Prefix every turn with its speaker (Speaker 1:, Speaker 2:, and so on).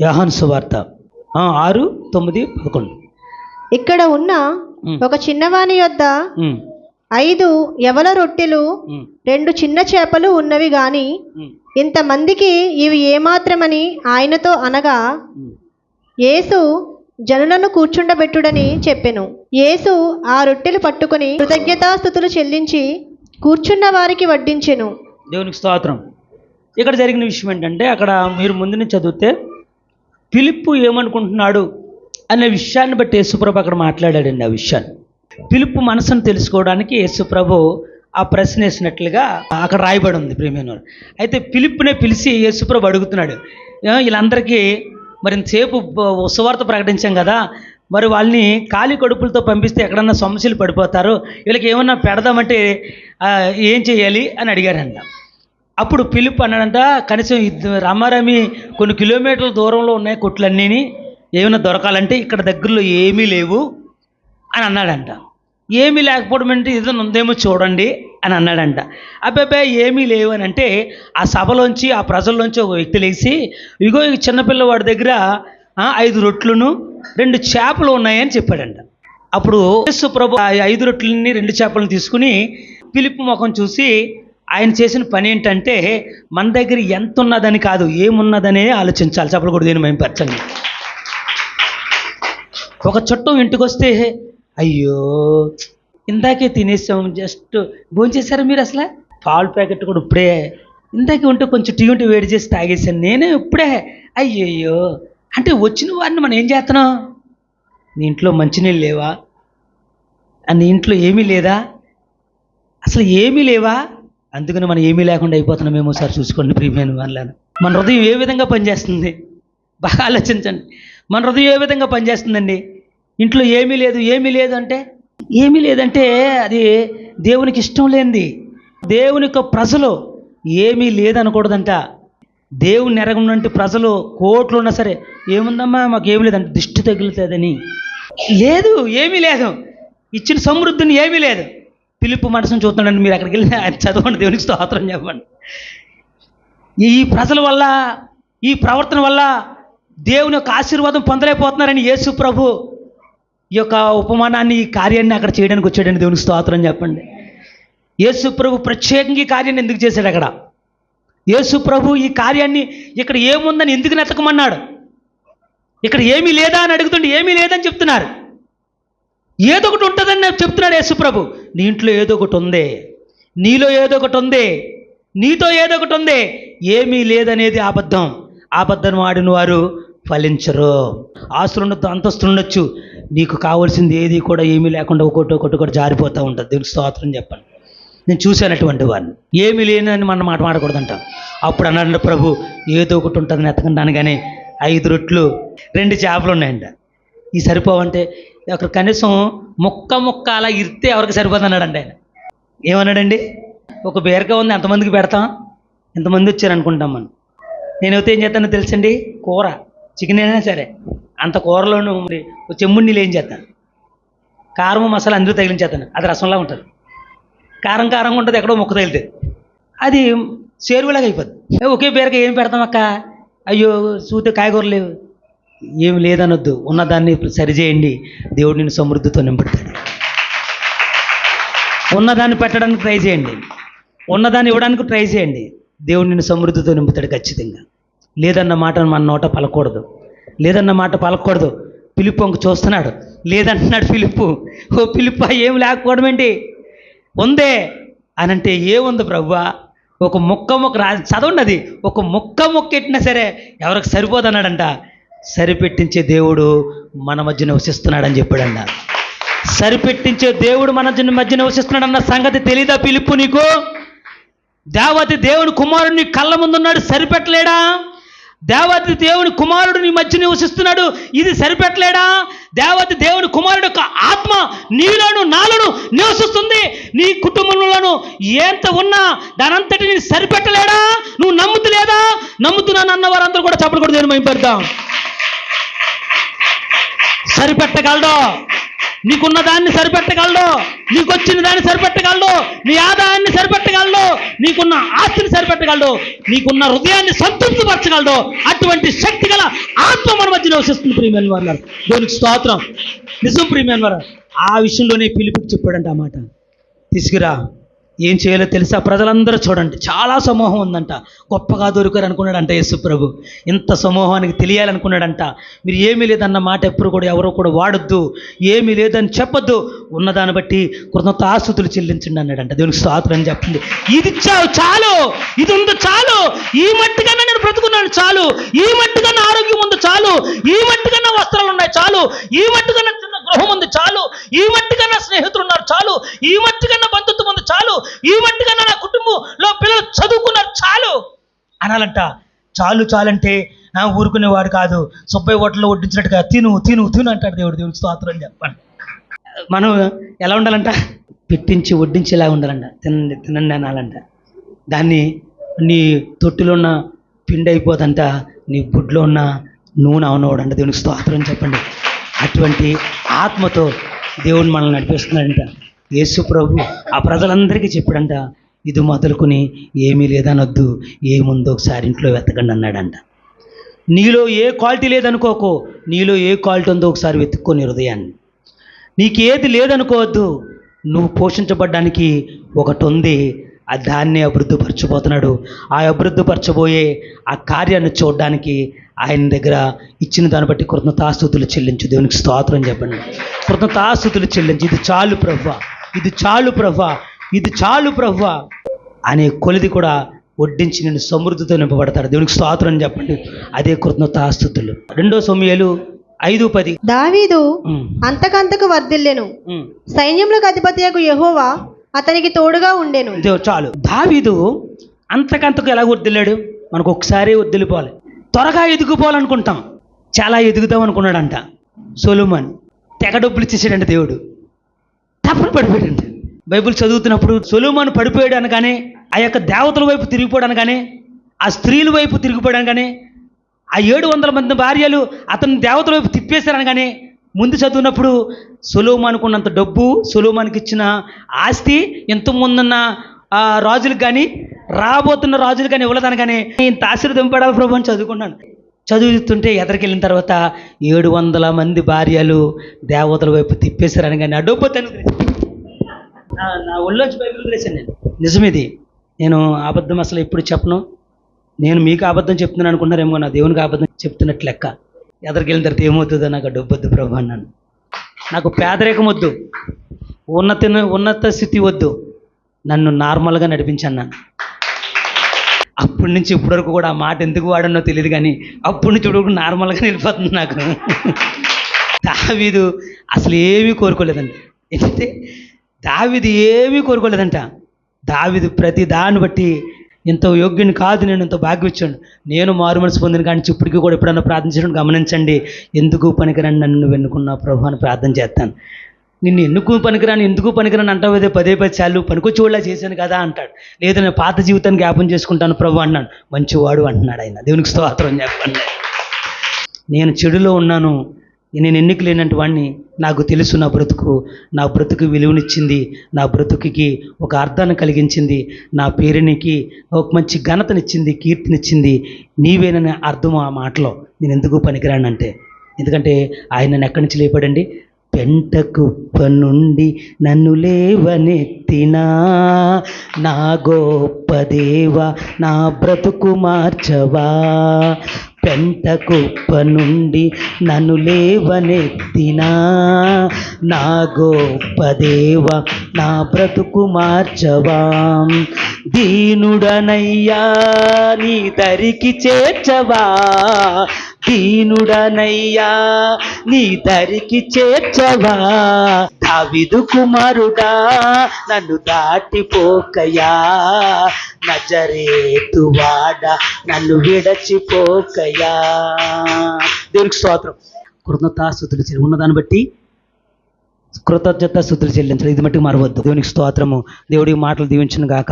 Speaker 1: యోహాను సువార్త 6, 9, 11.
Speaker 2: ఇక్కడ ఉన్న ఒక చిన్నవాని యొద్ద
Speaker 1: ఉమ్,
Speaker 2: 5 యవల రొట్టెలు
Speaker 1: ఉమ్,
Speaker 2: 2 చిన్న చేపలు ఉన్నవి గాని
Speaker 1: ఉమ్,
Speaker 2: ఇంతమందికి ఇవి ఏమాత్రమని ఆయనతో అనగా
Speaker 1: ఉమ్.
Speaker 2: యేసు జనులను కూర్చుండబెట్టుడని చెప్పెను. యేసు ఆ రొట్టెలు పట్టుకుని కృతజ్ఞతాస్తుతులు చెల్లించి కూర్చున్న వారికి వడ్డించెను.
Speaker 1: దేవునికి స్తోత్రం. ఇక్కడ జరిగిన విషయం ఏంటంటే, అక్కడ మీరు ముందు నుంచి చదివితే ఫిలిప్పు ఏమనుకుంటున్నాడు అనే విషయాన్ని బట్టి యేసుప్రభు అక్కడ మాట్లాడాడండి. ఆ విషయాన్ని ఫిలిప్పు మనసును తెలుసుకోవడానికి యేసుప్రభు ఆ ప్రశ్న వేసినట్లుగా అక్కడ రాయబడి ఉంది ప్రియమైన వారు. అయితే ఫిలిప్పునే పిలిచి యేసుప్రభు అడుగుతున్నాడు, వీళ్ళందరికీ మరి ఇంతసేపు సువార్త ప్రకటించాం కదా, మరి వాళ్ళని ఖాళీ కడుపులతో పంపిస్తే ఎక్కడన్నా సమస్యలు పడిపోతారు, వీళ్ళకి ఏమన్నా పెడదామంటే ఏం చేయాలి అని అడిగారంట. అప్పుడు ఫిలిప్ అన్నాడంట, కనీసం రమారమి కొన్ని కిలోమీటర్ల దూరంలో ఉన్నాయి కొట్లన్నీ, ఏమైనా దొరకాలంటే ఇక్కడ దగ్గరలో ఏమీ లేవు అని అన్నాడంట. ఏమీ లేకపోవడం అంటే ఏదైనా ఉందేమో చూడండి అని అన్నాడంట. అబ్బాయి ఏమీ లేవు అని అంటే ఆ సభలోంచి ఆ ప్రజల్లోంచి ఒక వ్యక్తి లేచి, ఇగో ఈ చిన్నపిల్లవాడి దగ్గర 5 రొట్లును 2 చేపలు ఉన్నాయని చెప్పాడంట. అప్పుడు యేసు ప్రభు ఆ 5 రొట్లని 2 చేపలను తీసుకుని ఫిలిప్పు ముఖం చూసి ఆయన చేసిన పని ఏంటంటే, మన దగ్గర ఎంత ఉన్నదని కాదు, ఏమున్నదనే ఆలోచించాలి. చెప్పలు కూడా దీన్ని మేము పెంచండి. ఒక చుట్టం ఇంటికి వస్తే, అయ్యో ఇందాకే తినేసాం, జస్ట్ భోంచేశారా మీరు, అసలు పాలు ప్యాకెట్ కూడా ఇప్పుడే, ఇందాకే ఉంటే కొంచెం టీ ఉంటే వేడి చేసి తాగేసాను నేనే ఇప్పుడే, అయ్యయ్యో అంటే వచ్చిన వారిని మనం ఏం చేస్తున్నాం? నీ ఇంట్లో మంచినీళ్ళు లేవా, నీ ఇంట్లో ఏమీ లేదా, అసలు ఏమీ లేవా, అందుకని మనం ఏమీ లేకుండా అయిపోతున్నామేమో సార్ చూసుకోండి ప్రియమైన వాళ్ళని. మన హృదయం ఏ విధంగా పనిచేస్తుంది బాగా ఆలోచించండి. మన హృదయం ఏ విధంగా పనిచేస్తుందండి? ఇంట్లో ఏమీ లేదు, ఏమీ లేదు అంటే, ఏమీ లేదంటే అది దేవునికి ఇష్టం లేనిది. దేవుని యొక్క ప్రజలు ఏమీ లేదనకూడదంట. దేవుని ఎరగనంటే ప్రజలు కోట్లు ఉన్నా సరే, ఏముందమ్మా మాకు ఏమీ లేదంటే దిష్టి తగులుతుందని. లేదు, ఏమీ లేదు, ఇచ్చిన సమృద్ధిని ఏమీ లేదు. ఫిలిప్పు మనసును చూస్తున్నాడండి. మీరు అక్కడికి వెళ్ళి ఆయన చదవండి, దేవునికి స్తోత్రం చెప్పండి. ఈ ప్రజల వల్ల, ఈ ప్రవర్తన వల్ల దేవుని యొక్క ఆశీర్వాదం పొందలేకపోతున్నారని యేసు ప్రభు ఈ యొక్క ఉపమానాన్ని, ఈ కార్యాన్ని అక్కడ చేయడానికి వచ్చాడండి. దేవునికి స్తోత్రం చెప్పండి. యేసు ప్రభు ప్రత్యేకంగా ఈ కార్యాన్ని ఎందుకు చేశాడు? అక్కడ యేసు ప్రభు ఈ కార్యాన్ని ఇక్కడ ఏముందని ఎందుకు నెతకమన్నాడు? ఇక్కడ ఏమీ లేదా అని అడుగుతుంటే ఏమీ లేదని చెప్తున్నారు. ఏదో ఒకటి ఉంటుందని చెప్తున్నాడు యేసు ప్రభు. నీ ఇంట్లో ఏదో ఒకటి ఉంది, నీలో ఏదో ఒకటి ఉంది, నీతో ఏదో ఒకటి ఉంది. ఏమీ లేదనేది అబద్ధం. అబద్ధం ఆడిన వారు ఫలించరు. ఆస్తులు ఉండొచ్చు, అంతస్తులు ఉండొచ్చు, నీకు కావాల్సింది ఏది కూడా ఏమీ లేకుండా ఒకటి కూడా జారిపోతూ ఉంటుంది. దేవునికి స్తోత్రం చెప్పండి. నేను చూశానటువంటి వాడిని. ఏమీ లేదని మన మాట మాడకూడదంట. అప్పుడు అన్నాడు ప్రభు, ఏదో ఒకటి ఉంటుంది నెతకంటాను, కానీ 5 రొట్లు 2 చేపలు ఉన్నాయంట. ఈ సరిపోవంటే అక్కడ కనీసం ముక్క అలా ఇరితే ఎవరికి సరిపోతుంది అన్నాడండి ఆయన. ఏమన్నాడండి? ఒక బీరకాయ ఉంది, ఎంతమందికి పెడతాం? ఎంతమంది వచ్చారనుకుంటాం మనం. నేనైతే ఏం చేస్తానో తెలుసండి, కూర చికెన్ అయినా సరే అంత కూరలోనూ మరి చెమ్ముడు నీళ్ళు ఏం చేస్తాను, కారం మసాలా అందరూ తగిలించేస్తాను. అది రసంలా ఉంటుంది, కారంగా ఉంటుంది, ఎక్కడో ముక్క తగిలితే అది చేరువులాగా అయిపోద్ది. ఒకే బీరకాయ ఏం పెడతాం అక్క, అయ్యో చూస్తే కాయగూరలు లేవు, ఏమి లేదనొద్దు, ఉన్నదాన్ని సరిచేయండి, దేవుడు నిన్ను సమృద్ధితో నింపుతాడు. ఉన్నదాన్ని పెట్టడానికి ట్రై చేయండి, ఉన్నదాన్ని ఇవ్వడానికి ట్రై చేయండి, దేవుడు నిన్ను సమృద్ధితో నింపుతాడు ఖచ్చితంగా. లేదన్న మాట మన నోట పలకూడదు, లేదన్న మాట పలకూడదు. ఫిలిప్పు అంక చూస్తున్నాడు, లేదంటున్నాడు ఫిలిప్పు. ఓ ఫిలిప్ప, ఏం లేకపోవడం ఏంటి, ఉందే అని అంటే, ఏముంది ప్రభువా, ఒక ముక్క చదవండి, అది ఒక ముక్క ఎట్టినా సరే ఎవరికి సరిపోదన్నాడంట. సరిపెట్టించే దేవుడు మన మధ్య నివసిస్తున్నాడని చెప్పాడన్న. సరిపెట్టించే దేవుడు మన మధ్య నివసిస్తున్నాడన్న సంగతి తెలీదా ఫిలిప్పు నీకు? దేవతి దేవుని కుమారుడు నీ కళ్ళ ముందున్నాడు, సరిపెట్టలేడా? దేవతి దేవుని కుమారుడు నీ మధ్య నివసిస్తున్నాడు, ఇది సరిపెట్టలేడా? దేవతి దేవుని కుమారుడు యొక్క ఆత్మ నీలోను నాలోను నివసిస్తుంది, నీ కుటుంబంలోను ఎంత ఉన్నా దానంతటి నేను సరిపెట్టలేడా? నువ్వు నమ్ముతలేదా? నమ్ముతున్నాను అన్న వారందరూ కూడా చప్పట్లు కూడా నేను పెడతాం. సరిపెట్టగలడు, నీకున్న దాన్ని సరిపెట్టగలడు, నీకు వచ్చిన దాన్ని సరిపెట్టగలడు, నీ ఆదాయాన్ని సరిపెట్టగలడు, నీకున్న ఆస్తిని సరిపెట్టగలడు, నీకున్న హృదయాన్ని సంతృప్తిపరచగలడు. అటువంటి శక్తి గల ఆత్మ మధ్య నివసిస్తుంది ప్రియమైన వారు. దేవునికి స్తోత్రం. నిజం ప్రియమైన వారు. ఆ విషయంలోనే పిలుపుకి చెప్పాడంట ఆ మాట. తీసుకురా, ఏం చేయాలో తెలుసా? ప్రజలందరూ చూడండి, చాలా సమూహం ఉందంట. గొప్పగా దొరికారు అనుకున్నాడంట యేసు ప్రభు. ఇంత సమూహానికి తెలియాలనుకున్నాడంట. మీరు ఏమీ లేదన్న మాట ఎప్పుడు కూడా ఎవరో కూడా వాడొద్దు, ఏమీ లేదని చెప్పొద్దు, ఉన్నదాన్ని బట్టి కృతజ్ఞతాస్తుతులు చెల్లించండి అన్నాడంట. దేవునికి స్తోత్రం అని చెప్పండి. ఇది చాలు, ఇది ఉంది చాలు, ఈ మట్టికన్నా నేను బ్రతుకున్నాను చాలు, ఈ మట్టికన్నా ఆరోగ్యం ఉంది చాలు, ఈ మట్టికన్నా వస్త్రాలు ఉన్నాయి చాలు, ఈ మట్టికన్నా చిన్న గృహం ఉంది చాలు, ఈ మట్టికన్నా స్నేహితులు ఉన్నారు చాలు, ఈ మట్టికన్నా బంధుత్వం ఉంది చాలు, ఈ మట్టికన్నా నా కుటుంబంలో పిల్లలు చదువుకున్నారు చాలు అనాలంట. చాలంటే ఊరుకునేవాడు కాదు, సుబ్బయ్య హోటల్లో వడ్డించినట్టుగా తిను తిను తిను అంటాడు దేవుడు. దేవుడికి స్తోత్రం చెప్పండి. మనం ఎలా ఉండాలంట? పెట్టించి వడ్డించేలా ఉండాలంట. తినండి తినండి అనాలంట. దాన్ని నీ తొట్టిలో ఉన్న పిండి అయిపోదంట, నీ బుడ్లో ఉన్న నూనె అవనవాడంట. దేవునికి స్తోత్రం చెప్పండి. అటువంటి ఆత్మతో దేవుడు మనల్ని నడిపిస్తున్నాడంట. యేసు ప్రభు ఆ ప్రజలందరికీ చెప్పాడంట, ఇది మొదలుకొని ఏమీ లేదనొద్దు, ఏముందో ఒకసారి ఇంట్లో వెతకండి అన్నాడంట. నీలో ఏ క్వాలిటీ లేదనుకోకు, నీలో ఏ క్వాలిటీ ఉందో ఒకసారి వెతుక్కొని హృదయాన్ని. నీకేది లేదనుకోవద్దు, నువ్వు పోషించబడ్డానికి ఒకటి ఉంది, ఆ దాన్నే అభివృద్ధిపరచబోతున్నాడు. ఆ అభివృద్ధిపరచబోయే ఆ కార్యాన్ని చూడడానికి ఆయన దగ్గర ఇచ్చిన దాన్ని బట్టి కృతజ్ఞతాస్తుతులు చెల్లించు. దేవునికి స్తోత్రం చెప్పండి. కృతజ్ఞతాస్తుతులు చెల్లించు. ఇది చాలు ప్రభువా, ఇది చాలు ప్రభువా, ఇది చాలు ప్రభువా అనే కొలిది కూడా వడ్డించి నేను సమృద్ధితో నింపబడతాడు. దేవునికి స్తోత్రం చెప్పండి. అదే కృతజ్ఞతాస్తుతులు. 2 సమూయేలు 5:10.
Speaker 2: దావీదు అంతకంతకు వర్ధిల్లెను, సైన్యములకు అధిపతియగు యెహోవా అతనికి తోడుగా ఉండెను.
Speaker 1: చాలు. దావీదు అంతకంతకు ఎలా వర్ధిల్లాడు? మనకు ఒకసారి వర్ధిల్లిపోవాలి, త్వరగా ఎదిగిపోవాలనుకుంటాం, చాలా ఎదుగుదాం అనుకున్నాడంట. సొలొమోన్ తెగ డబ్బులు ఇచ్చేసాడంట దేవుడు. తప్పుడు పడిపోయాడంట. బైబిల్ చదువుతున్నప్పుడు సొలొమోన్ పడిపోయాడు అనగానే, ఆ యొక్క దేవతల వైపు తిరిగిపోయాడు అనగానే, ఆ స్త్రీల వైపు తిరిగిపోయాడు అనగానే, ఆ 700 మంది భార్యలు అతను దేవతల వైపు తిప్పేశారనగానే, ముందు చదివినప్పుడు సొలొమోనుకున్నంత డబ్బు, సొలొమోనుకి ఇచ్చిన ఆస్తి ఇంతకుముందున్న రాజులకు కానీ రాబోతున్న రాజులు కానీ ఇవ్వలేదనగానే, ఇంత ఆశీర్వదింపడాలి ప్రభు అని చదువుకున్నాను. చదువుతుంటే ఎదరికెళ్ళిన తర్వాత 700 మంది భార్యలు దేవతల వైపు తిప్పేశారని కానీ ఆ డబ్బు నా ఒళ్ళోంచి బైబిల్ వదిలేశాను నేను. నిజమేది, నేను అబద్ధం అసలు ఎప్పుడు చెప్పను. నేను మీకు అబద్ధం చెప్తున్నాను అనుకున్నారేమో, నా దేవునికి అబద్ధం చెప్తున్నట్లు లెక్క. ఎదరికెళ్ళిన తర్వాత ఏమవుతుందో, నాకు ఆ డబ్బు వద్దు ప్రభు అన్నాను. నాకు పేదరికం వద్దు, ఉన్నత స్థితి వద్దు, నన్ను నార్మల్గా నడిపించన్నాను. అప్పటి నుంచి ఇప్పటి వరకు కూడా ఆ మాట ఎందుకు వాడనో తెలియదు, కానీ అప్పటి నుంచి ఇప్పుడు నార్మల్గా వెళ్ళిపోతుంది నాకు. దావీదు అసలు ఏమీ కోరుకోలేదండి. ఎందుకంటే దావీదు ఏమీ కోరుకోలేదంట. దావీదు ప్రతి దాన్ని బట్టి ఇంత యోగ్యుని కాదు, నేను ఇంత భాగ్యమిచ్చాను, నేను మారు మనసు పొందిన కానీ ఇప్పటికీ కూడా ఎప్పుడన్నా ప్రార్థించడం గమనించండి. ఎందుకు పనికిరాని నన్ను వెన్నుకున్న ప్రభు అని ప్రార్థన చేస్తాను. నిన్ను ఎందుకు పనికిరాని అంటావు, అదే 10 సార్లు పనికొచ్చేవాళ్ళ చేశాను కదా అంటాడు. లేదా నేను పాత జీవితాన్ని జ్ఞాపం చేసుకుంటాను ప్రభు అన్నాడు. మంచివాడు అంటున్నాడు ఆయన. దేవునికి స్తోత్రం చెప్పండి. నేను చెడులో ఉన్నాను, నేను ఎన్నిక లేనట్టు వాడిని, నాకు తెలుసు. నా బ్రతుకు విలువనిచ్చింది, నా బ్రతుకుకి ఒక అర్థాన్ని కలిగించింది, నా పేరునికి ఒక మంచి ఘనతనిచ్చింది, కీర్తినిచ్చింది నీవేనని అర్థం ఆ మాటలో. నేను ఎందుకు పనికిరానంటే, ఎందుకంటే ఆయన నన్ను ఎక్కడి నుంచి లేపాడండి? పెంట కుప్ప నుండి నన్ను లేవనెత్తినా నా గొప్ప దేవా, నా బ్రతుకు మార్చవా. పెంట కుప్ప నుండి నన్ను లేవనెత్తినా నా గొప్ప దేవా, నా బ్రతుకు మార్చవా. దీనుడనయ్యా నీ దరికి చేర్చవా, దీనుడనయ్యా నీ దరికి చేర్చవా. దావీదు కుమారుడా నన్ను దాటిపోకయా, నజరేతువాడా నన్ను విడచిపోకయా. దేవునికి స్తోత్రం. కృతజ్ఞతాస్తుతులు చెల్లి ఉన్నదాన్ని బట్టి కృతజ్ఞతాస్తుతులు చెల్లించాలి. ఇది మట్టుకు మరవద్దు. దేవునికి స్తోత్రము. దేవుడి మాటలు దీవించును గాక.